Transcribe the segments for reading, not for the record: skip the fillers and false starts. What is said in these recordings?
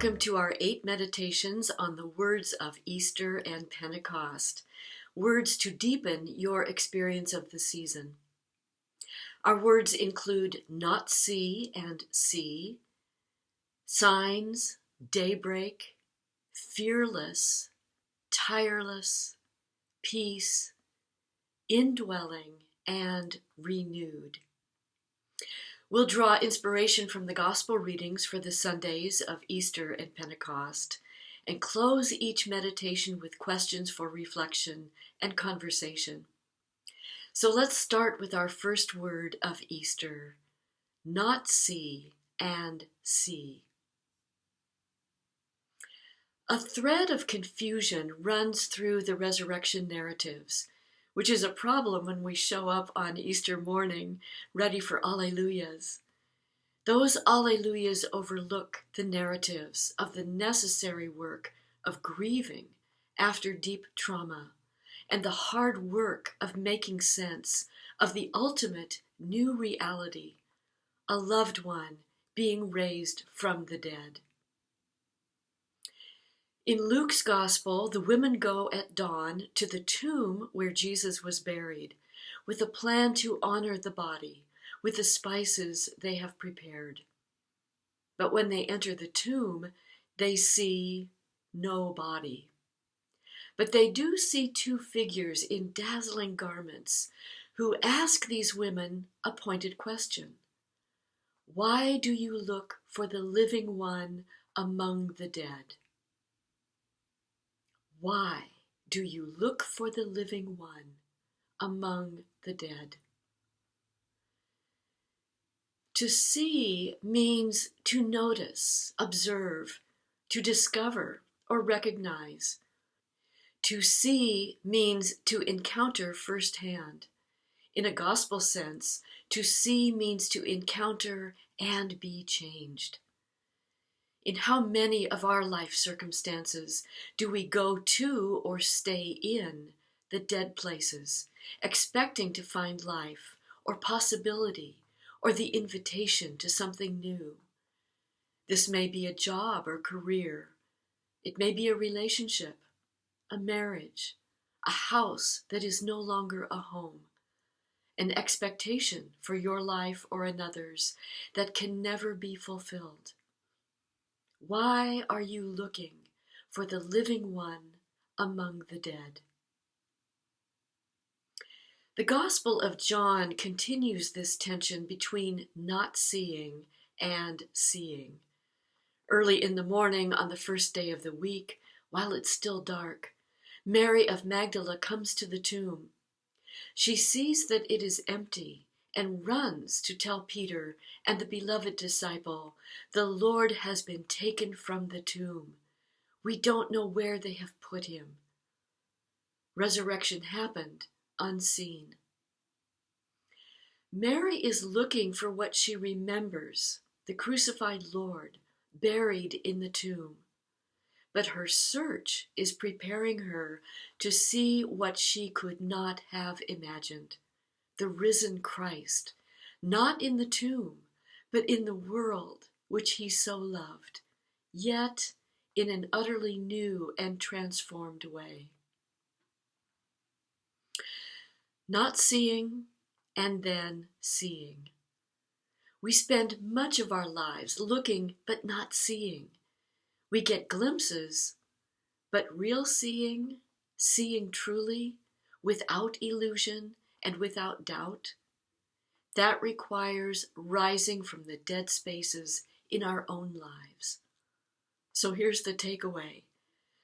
Welcome to our 8 meditations on the words of Easter and Pentecost, words to deepen your experience of the season. Our words include not see and see, signs, daybreak, fearless, tireless, peace, indwelling, and renewed. We'll draw inspiration from the gospel readings for the Sundays of Easter and Pentecost, and close each meditation with questions for reflection and conversation. So let's start with our first word of Easter, not see and see. A thread of confusion runs through the resurrection narratives, which is a problem when we show up on Easter morning ready for Alleluias. Those Alleluias overlook the narratives of the necessary work of grieving after deep trauma and the hard work of making sense of the ultimate new reality, a loved one being raised from the dead. In Luke's Gospel, the women go at dawn to the tomb where Jesus was buried, with a plan to honor the body with the spices they have prepared. But when they enter the tomb, they see no body. But they do see 2 figures in dazzling garments who ask these women a pointed question. Why do you look for the living one among the dead? Why do you look for the living one among the dead? To see means to notice, observe, to discover, or recognize. To see means to encounter firsthand. In a gospel sense, to see means to encounter and be changed. In how many of our life circumstances do we go to or stay in the dead places, expecting to find life or possibility or the invitation to something new? This may be a job or career. It may be a relationship, a marriage, a house that is no longer a home, an expectation for your life or another's that can never be fulfilled. Why are you looking for the living one among the dead? The Gospel of John continues this tension between not seeing and seeing. Early in the morning on the first day of the week, while it's still dark, Mary of Magdala comes to the tomb. She sees that it is empty and runs to tell Peter and the beloved disciple, "The Lord has been taken from the tomb. We don't know where they have put him." Resurrection happened unseen. Mary is looking for what she remembers, the crucified Lord, buried in the tomb. But her search is preparing her to see what she could not have imagined, the risen Christ, not in the tomb, but in the world which he so loved, yet in an utterly new and transformed way. Not seeing and then seeing. We spend much of our lives looking but not seeing. We get glimpses, but real seeing, seeing truly, without illusion and without doubt, that requires rising from the dead spaces in our own lives. So here's the takeaway.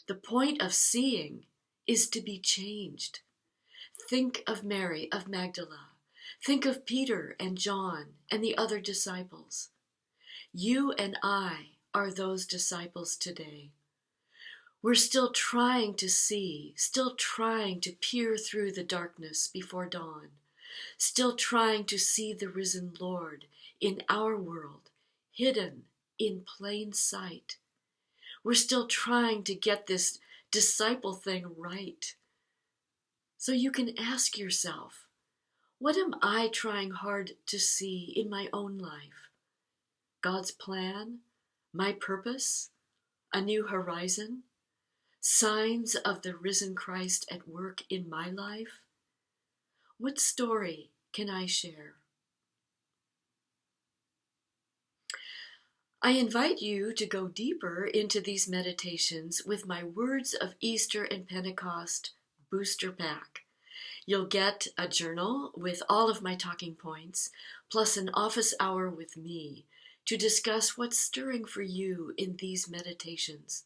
The point of seeing is to be changed. Think of Mary of Magdala. Think of Peter and John and the other disciples. You and I are those disciples today. We're still trying to see, still trying to peer through the darkness before dawn, still trying to see the risen Lord in our world, hidden in plain sight. We're still trying to get this disciple thing right. So you can ask yourself, what am I trying hard to see in my own life? God's plan? My purpose? A new horizon? Signs of the risen Christ at work in my life? What story can I share? I invite you to go deeper into these meditations with my Words of Easter and Pentecost booster pack. You'll get a journal with all of my talking points, plus an office hour with me to discuss what's stirring for you in these meditations.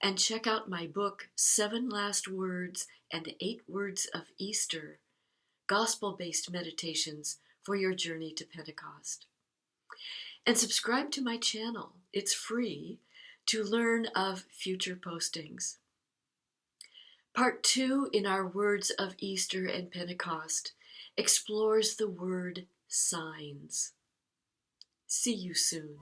And check out my book, 7 Last Words and 8 Words of Easter, gospel-based meditations for your journey to Pentecost. And subscribe to my channel. It's free to learn of future postings. Part 2 in our Words of Easter and Pentecost explores the word signs. See you soon.